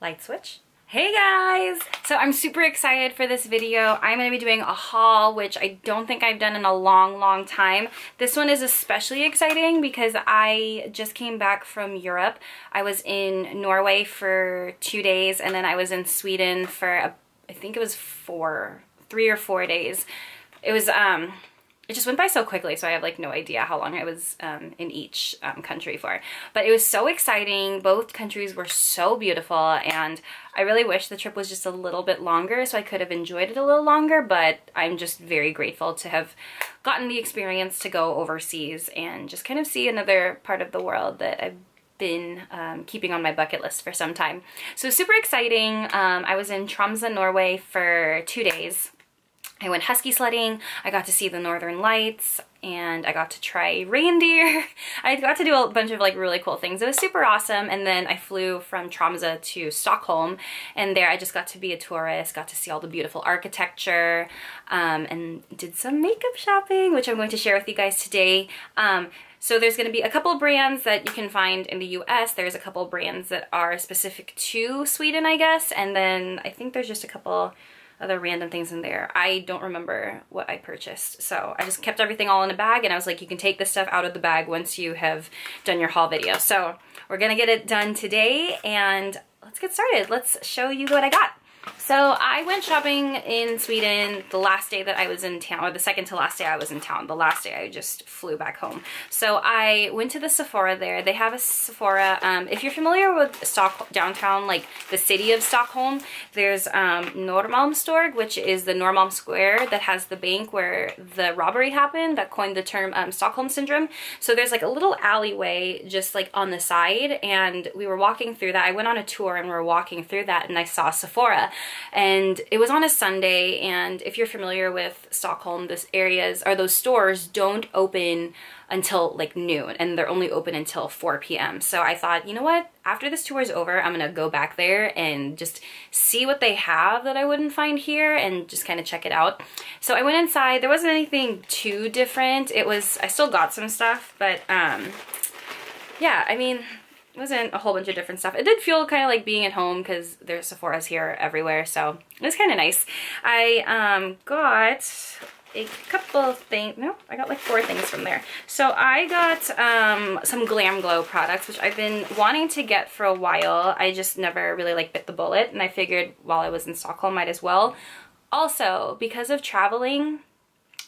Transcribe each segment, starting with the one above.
Light switch. Hey guys! So I'm super excited for this video. I'm going to be doing a haul, which I don't think I've done in a long time. This one is especially exciting because I just came back from Europe. I was in Norway for 2 days, and then I was in Sweden for, I think it was 3 or 4 days. It was, it just went by so quickly, so I have like no idea how long I was in each country for. But it was so exciting. Both countries were so beautiful, and I really wish the trip was just a little bit longer so I could have enjoyed it a little longer, but I'm just very grateful to have gotten the experience to go overseas and just kind of see another part of the world that I've been keeping on my bucket list for some time. So super exciting. I was in Tromsø, Norway for 2 days. I went husky sledding, I got to see the northern lights, and I got to try reindeer. I got to do a bunch of like really cool things. It was super awesome. And then I flew from Tromsø to Stockholm, and there I just got to be a tourist, got to see all the beautiful architecture, and did some makeup shopping, which I'm going to share with you guys today. So there's going to be a couple brands that you can find in the US. There's a couple brands that are specific to Sweden, I guess. And then I think there's just a couple other random things in there. I don't remember what I purchased. So I just kept everything all in a bag, and I was like, you can take this stuff out of the bag once you have done your haul video. So we're going to get it done today, and let's get started. Let's show you what I got. So I went shopping in Sweden the last day that I was in town, or the second to last day I was in town. The last day I just flew back home. So I went to the Sephora there. They have a Sephora. If you're familiar with downtown, like the city of Stockholm, there's Norrmalmstorg, which is the Norrmalm Square that has the bank where the robbery happened that coined the term Stockholm Syndrome. So there's like a little alleyway just like on the side, and we were walking through that. I went on a tour and we were walking through that, and I saw Sephora. And it was on a Sunday, and if you're familiar with Stockholm, those stores don't open until like noon, and they're only open until 4 p.m. So I thought, you know what, after this tour is over, I'm gonna go back there and just see what they have that I wouldn't find here and just kind of check it out. So I went inside. There wasn't anything too different. I still got some stuff, but yeah, I mean, it wasn't a whole bunch of different stuff. It did feel kind of like being at home because there's Sephora's here everywhere, so it was kind of nice. I got a couple of things. No, I got like 4 things from there. So I got some GlamGlow products, which I've been wanting to get for a while. I just never really like bit the bullet, and I figured while I was in Stockholm might as well. Also, because of traveling,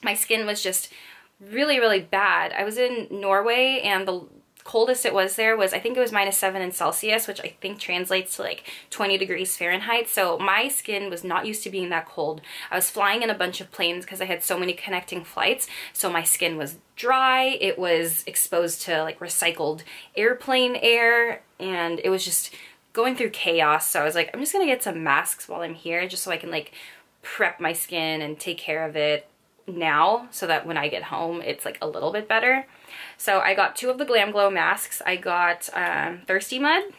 my skin was just really bad. I was in Norway, and the coldest it was there was, I think it was -7 in Celsius, which I think translates to like 20 degrees Fahrenheit. So my skin was not used to being that cold. I was flying in a bunch of planes because I had so many connecting flights. So my skin was dry. It was exposed to like recycled airplane air, and it was just going through chaos. So I was like, I'm just gonna get some masks while I'm here just so I can like prep my skin and take care of it now, so that when I get home it's like a little bit better. So I got 2 of the GlamGlow masks. I got ThirstyMud,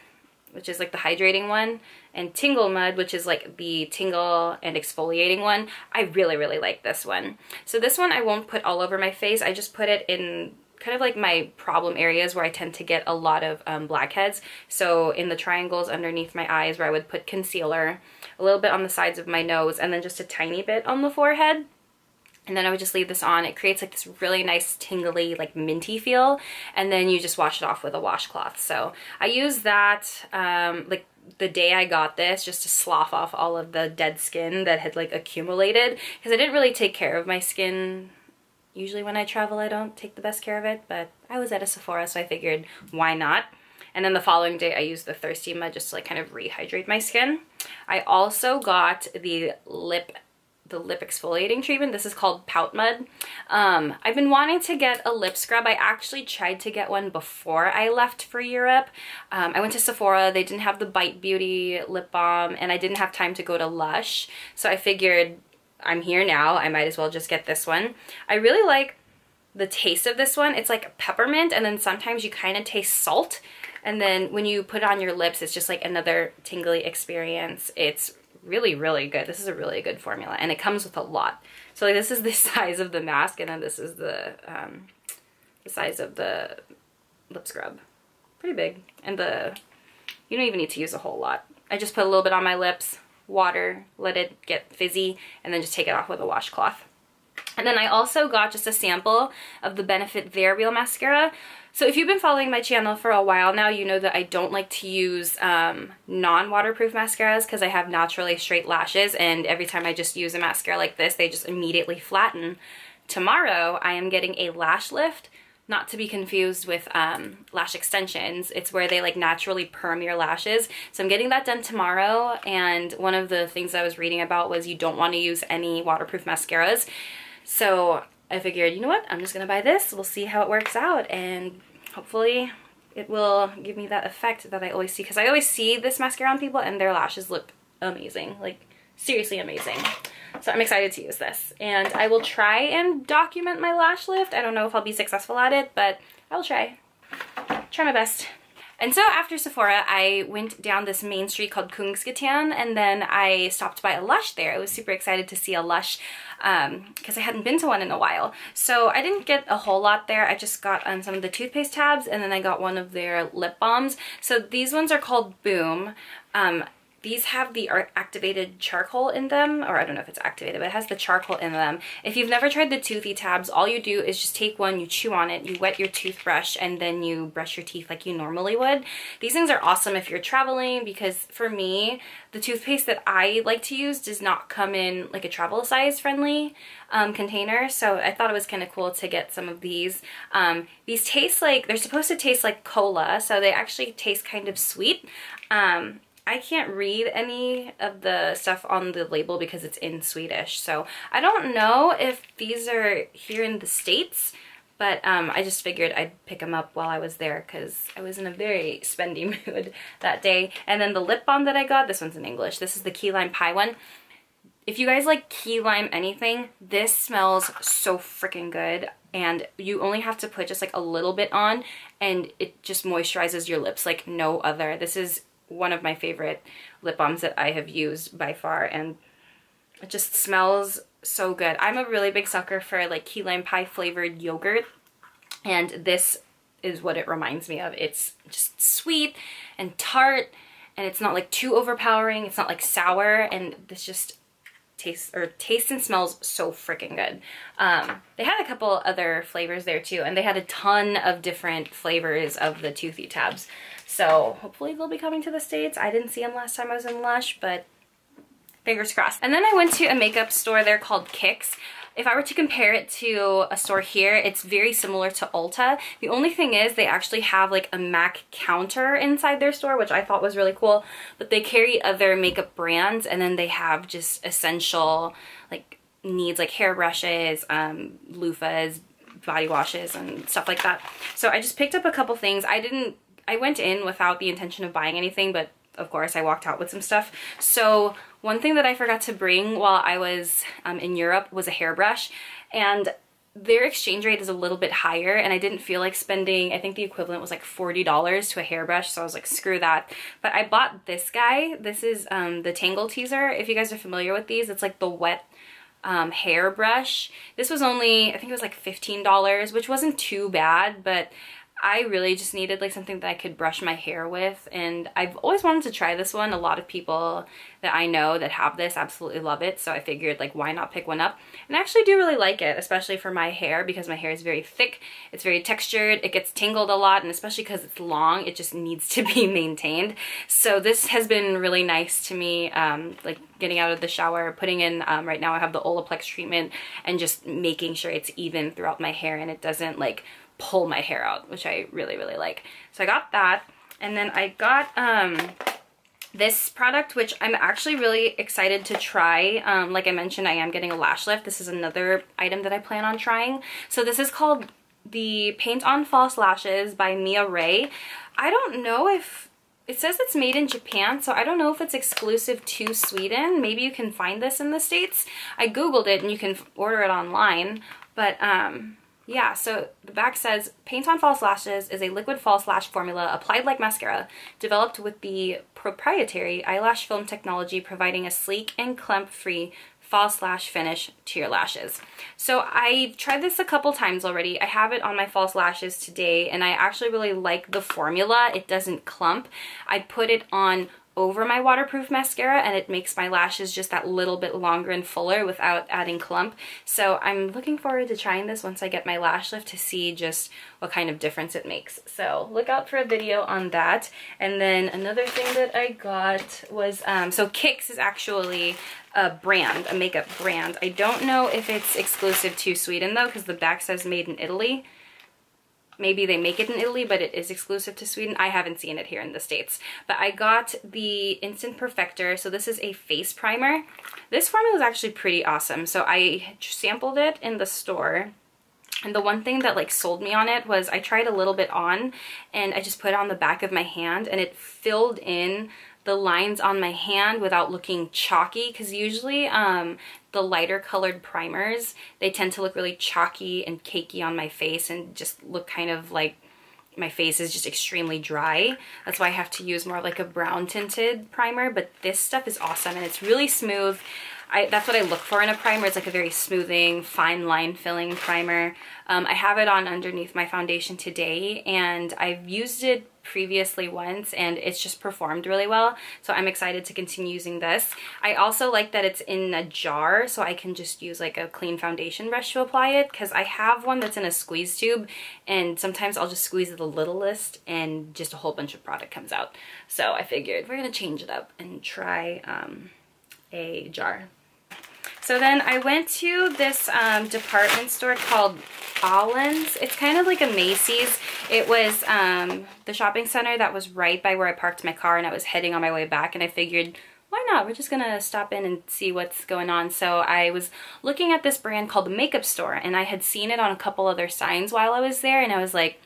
which is like the hydrating one, and TingleMud, which is like the tingle and exfoliating one. I really like this one. So this one I won't put all over my face. I just put it in kind of like my problem areas where I tend to get a lot of blackheads. So in the triangles underneath my eyes where I would put concealer, a little bit on the sides of my nose, and then just a tiny bit on the forehead. And then I would just leave this on. It creates like this really nice tingly, like minty feel. And then you just wash it off with a washcloth. So I used that like the day I got this just to slough off all of the dead skin that had like accumulated. Because I didn't really take care of my skin. Usually when I travel, I don't take the best care of it. But I was at a Sephora, so I figured, why not? And then the following day I used the ThirstyMud just to like kind of rehydrate my skin. I also got the lip exfoliating treatment. This is called PoutMud. I've been wanting to get a lip scrub. I actually tried to get one before I left for Europe. I went to Sephora. They didn't have the Bite Beauty lip balm, and I didn't have time to go to Lush. So I figured, I'm here now, I might as well just get this one. I really like the taste of this one. It's like peppermint, and then sometimes you kind of taste salt. And then when you put it on your lips, it's just like another tingly experience. It's really good. This is a really good formula, and it comes with a lot. So like, this is the size of the mask, and then this is the size of the lip scrub. Pretty big. And you don't even need to use a whole lot. I just put a little bit on my lips, water, let it get fizzy, and then just take it off with a washcloth. And then I also got just a sample of the Benefit They're Real mascara. So if you've been following my channel for a while now, you know that I don't like to use non-waterproof mascaras because I have naturally straight lashes, and every time I just use a mascara like this, they just immediately flatten. Tomorrow, I am getting a lash lift, not to be confused with lash extensions. It's where they like naturally perm your lashes. So I'm getting that done tomorrow, and one of the things I was reading about was you don't want to use any waterproof mascaras. So I figured, you know what, I'm just gonna buy this, we'll see how it works out, and hopefully it will give me that effect that I always see, because I always see this mascara on people and their lashes look amazing, like seriously amazing. So I'm excited to use this, and I will try and document my lash lift. I don't know if I'll be successful at it, but I will try my best. And so after Sephora, I went down this main street called Kungsgatan, and then I stopped by a Lush there. I was super excited to see a Lush because I hadn't been to one in a while. So I didn't get a whole lot there. I just got some of the toothpaste tabs, and then I got one of their lip balms. So these ones are called Boom. These have the activated charcoal in them, or I don't know if it's activated, but it has the charcoal in them. If you've never tried the Toothy tabs, all you do is just take one, you chew on it, you wet your toothbrush, and then you brush your teeth like you normally would. These things are awesome if you're traveling, because for me, the toothpaste that I like to use does not come in like a travel size friendly container, so I thought it was kind of cool to get some of these. These taste like, they're supposed to taste like cola, so they actually taste kind of sweet. I can't read any of the stuff on the label because it's in Swedish, so I don't know if these are here in the States, but I just figured I'd pick them up while I was there because I was in a very spendy mood that day. And then the lip balm that I got, this one's in English. This is the Key Lime Pie one. If you guys like key lime anything, this smells so freaking good, and you only have to put just like a little bit on, and it just moisturizes your lips like no other. This is one of my favorite lip balms that I have used by far, and it just smells so good. I'm a really big sucker for like key lime pie flavored yogurt, and this is what it reminds me of. It's just sweet and tart, and it's not like too overpowering. It's not like sour, and this just tastes and smells so freaking good. They had a couple other flavors there too, and they had a ton of different flavors of the Toothy tabs. So hopefully they'll be coming to the States. I didn't see them last time I was in Lush, but fingers crossed. And then I went to a makeup store there called Kicks. If I were to compare it to a store here, it's very similar to Ulta. The only thing is they actually have like a MAC counter inside their store, which I thought was really cool, but they carry other makeup brands, and then they have just essential like needs like hairbrushes, loofahs, body washes, and stuff like that. So I just picked up a couple things. I went in without the intention of buying anything, but of course I walked out with some stuff. So one thing that I forgot to bring while I was in Europe was a hairbrush, and their exchange rate is a little bit higher, and I didn't feel like spending, I think the equivalent was like $40 to a hairbrush, so I was like, screw that. But I bought this guy. This is the Tangle Teezer. If you guys are familiar with these, it's like the wet hairbrush. This was only, I think it was like $15, which wasn't too bad, but I really just needed like something that I could brush my hair with, and I've always wanted to try this one. A lot of people that I know that have this absolutely love it, so I figured like why not pick one up. And I actually do really like it, especially for my hair, because my hair is very thick, it's very textured, it gets tangled a lot, and especially because it's long, it just needs to be maintained. So this has been really nice to me, like getting out of the shower, putting in, right now I have the Olaplex treatment, and just making sure it's even throughout my hair and it doesn't like pull my hair out, which I really, really like. So I got that, and then I got this product, which I'm actually really excited to try. Like I mentioned, I am getting a lash lift. This is another item that I plan on trying. So this is called the Paint on False Lashes by MiaRay. I don't know if, it says it's made in Japan, so I don't know if it's exclusive to Sweden. Maybe you can find this in the States. I googled it and you can order it online, but yeah, so the back says, Paint on False Lashes is a liquid false lash formula applied like mascara, developed with the proprietary eyelash film technology, providing a sleek and clump-free false lash finish to your lashes. So I've tried this a couple times already. I have it on my false lashes today, and I actually really like the formula. It doesn't clump. I put it on over my waterproof mascara, and it makes my lashes just that little bit longer and fuller without adding clump. So I'm looking forward to trying this once I get my lash lift to see just what kind of difference it makes. So look out for a video on that. And then another thing that I got was, so Kix is actually a brand, a makeup brand. I don't know if it's exclusive to Sweden though, because the back says made in Italy. Maybe they make it in Italy, but it is exclusive to Sweden. I haven't seen it here in the States. But I got the Instant Perfector. So this is a face primer. This formula is actually pretty awesome. So I sampled it in the store. And the one thing that like sold me on it was I tried a little bit on and I just put it on the back of my hand and it filled in the lines on my hand without looking chalky, because usually the lighter colored primers, they tend to look really chalky and cakey on my face and just look kind of like my face is just extremely dry. That's why I have to use more like a brown tinted primer, but this stuff is awesome and it's really smooth. That's what I look for in a primer. It's like a very smoothing, fine line filling primer. I have it on underneath my foundation today, and I've used it previously once and it's just performed really well. So I'm excited to continue using this. I also like that it's in a jar, so I can just use like a clean foundation brush to apply it, because I have one that's in a squeeze tube and sometimes I'll just squeeze it the littlest and just a whole bunch of product comes out. So I figured we're gonna change it up and try a jar. So then I went to this department store called Allen's. It's kind of like a Macy's. It was the shopping center that was right by where I parked my car, and I was heading on my way back, and I figured, why not? We're just gonna stop in and see what's going on. So I was looking at this brand called the Makeup Store, and I had seen it on a couple other signs while I was there, and I was like,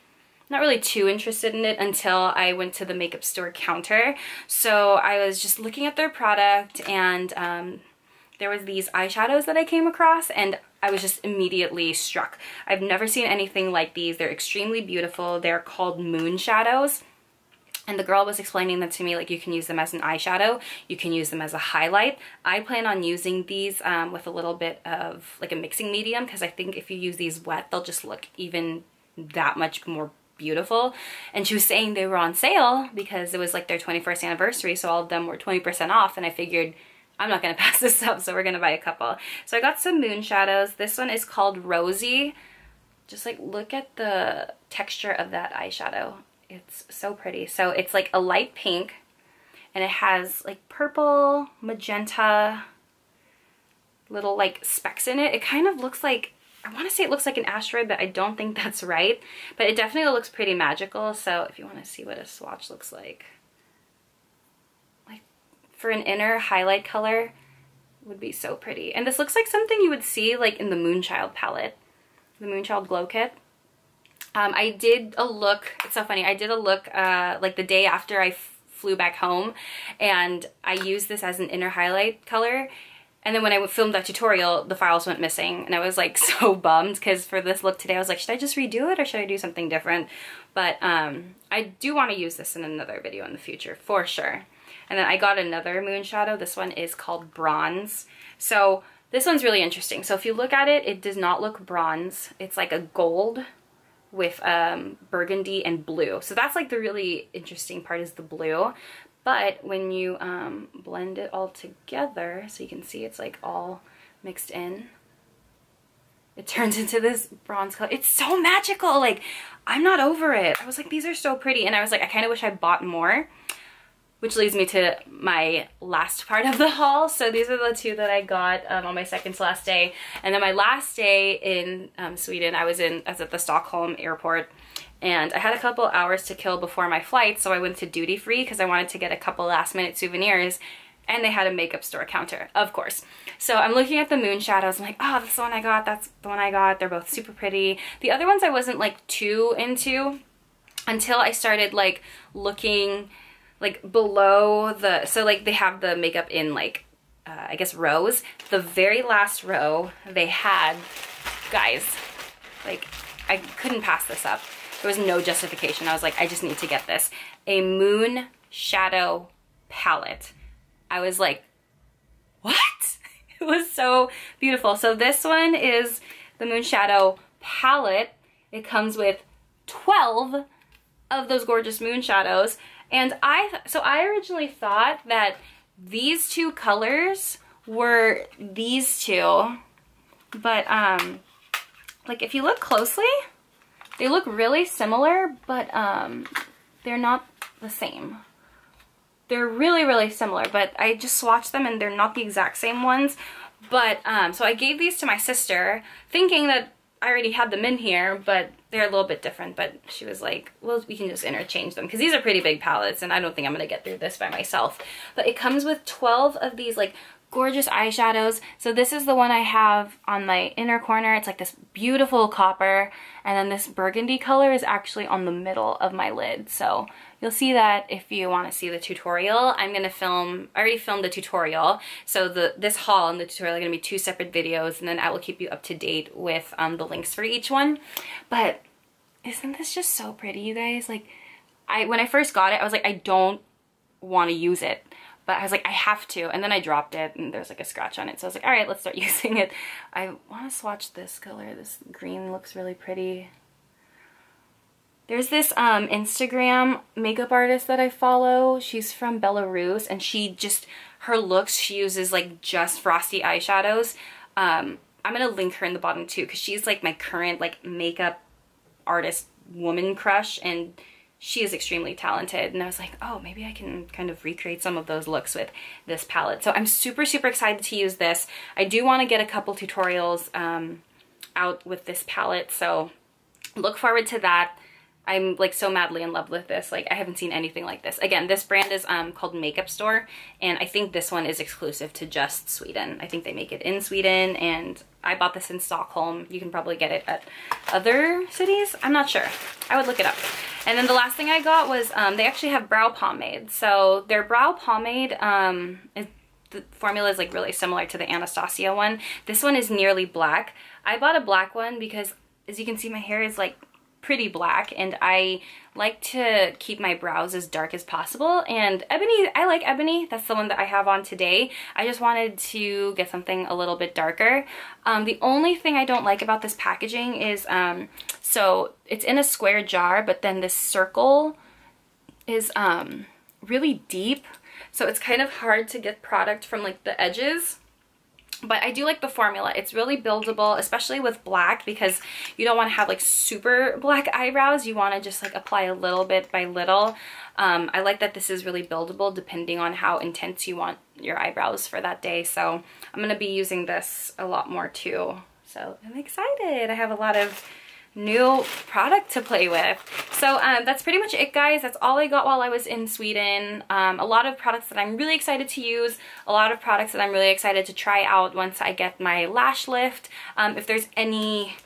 not really too interested in it until I went to the Makeup Store counter. So I was just looking at their product, and there was these eyeshadows that I came across and I was just immediately struck. I've never seen anything like these. They're extremely beautiful. They're called MoonShadows. And the girl was explaining them to me, like you can use them as an eyeshadow, you can use them as a highlight. I plan on using these with a little bit of like a mixing medium, because I think if you use these wet, they'll just look even that much more beautiful. And she was saying they were on sale because it was like their 21st anniversary, so all of them were 20% off, and I figured I'm not gonna pass this up, so we're gonna buy a couple. So I got some MoonShadows. This one is called Rosy. Just like look at the texture of that eyeshadow. It's so pretty. So it's like a light pink and it has like purple, magenta, little like specks in it. It kind of looks like, I want to say it looks like an asteroid, but I don't think that's right. But it definitely looks pretty magical. So if you want to see what a swatch looks like for an inner highlight color, would be so pretty. And this looks like something you would see like in the Moonchild palette, the Moonchild Glow Kit. I did a look, it's so funny, I did a look like the day after I flew back home, and I used this as an inner highlight color. And then when I filmed that tutorial, the files went missing, and I was like so bummed, because for this look today I was like, should I just redo it or should I do something different? But I do want to use this in another video in the future for sure. And then I got another MoonShadow. This one is called Bronze. So this one's really interesting. So if you look at it, it does not look bronze. It's like a gold with burgundy and blue. So that's like the really interesting part, is the blue. But when you blend it all together, so you can see it's like all mixed in, it turns into this bronze color. It's so magical. Like, I'm not over it. I was like, these are so pretty. And I was like, I kind of wish I bought more. Which leads me to my last part of the haul. So these are the two that I got on my second to last day. And then my last day in Sweden, I was at the Stockholm airport, and I had a couple hours to kill before my flight, so I went to duty free because I wanted to get a couple last minute souvenirs, and they had a makeup store counter, of course. So I'm looking at the MoonShadows, I'm like, oh, that's the one I got, that's the one I got. They're both super pretty. The other ones I wasn't like too into until I started like looking like below the, so like they have the makeup in like, I guess rows. The very last row they had, guys, like I couldn't pass this up. There was no justification. I was like, I just need to get this. A MoonShadow palette. I was like, what? It was so beautiful. So this one is the MoonShadow palette. It comes with 12 of those gorgeous MoonShadows. And I originally thought that these two colors were these two, but like if you look closely, they look really similar, but they're not the same. They're really, really similar, but I just swatched them and they're not the exact same ones. But so I gave these to my sister thinking that I already had them in here, but they're a little bit different. But she was like, well, we can just interchange them because these are pretty big palettes and I don't think I'm gonna get through this by myself. But it comes with 12 of these like gorgeous eyeshadows. So this is the one I have on my inner corner. It's like this beautiful copper, and then this burgundy color is actually on the middle of my lid. So you'll see that if you want to see the tutorial. I'm gonna film, I already filmed the tutorial, so this haul and the tutorial are gonna be 2 separate videos, and then I will keep you up to date with the links for each one. But isn't this just so pretty, you guys? Like, when I first got it, I was like, I don't want to use it. But I was like, I have to, and then I dropped it and there's like a scratch on it. So I was like, all right, let's start using it. I want to swatch this color. This green looks really pretty. There's this Instagram makeup artist that I follow. She's from Belarus, and her looks, she uses like just frosty eyeshadows. I'm gonna link her in the bottom too, because she's like my current like makeup artist woman crush, and she is extremely talented. And I was like, oh, maybe I can kind of recreate some of those looks with this palette. So I'm super, super excited to use this. I do want to get a couple tutorials out with this palette, so look forward to that. I'm like so madly in love with this. Like, I haven't seen anything like this. Again, this brand is called Makeup Store, and I think this one is exclusive to just Sweden. I think they make it in Sweden, and I bought this in Stockholm. You can probably get it at other cities. I'm not sure. I would look it up. And then the last thing I got was they actually have brow pomade. So their brow pomade, the formula is like really similar to the Anastasia one. This one is nearly black. I bought a black one because, as you can see, my hair is like pretty black, and I like to keep my brows as dark as possible. And ebony, I like ebony. That's the one that I have on today. I just wanted to get something a little bit darker. The only thing I don't like about this packaging is, so it's in a square jar, but then this circle is really deep. So it's kind of hard to get product from like the edges. But I do like the formula. It's really buildable, especially with black, because you don't want to have like super black eyebrows. You want to just like apply a little bit by little. I like that this is really buildable depending on how intense you want your eyebrows for that day. So I'm going to be using this a lot more too. So I'm excited. I have a lot of new product to play with. So that's pretty much it, guys. That's all I got while I was in Sweden. A lot of products that I'm really excited to use, a lot of products that I'm really excited to try out once I get my lash lift. If there's any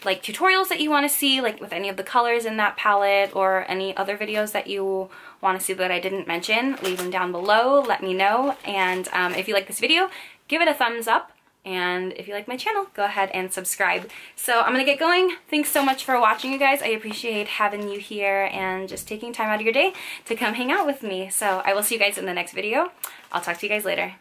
like tutorials that you want to see, like with any of the colors in that palette, or any other videos that you want to see that I didn't mention, leave them down below, let me know. And if you like this video, give it a thumbs up. And if you like my channel, go ahead and subscribe. So I'm gonna get going. Thanks so much for watching, you guys. I appreciate having you here and just taking time out of your day to come hang out with me. So I will see you guys in the next video. I'll talk to you guys later.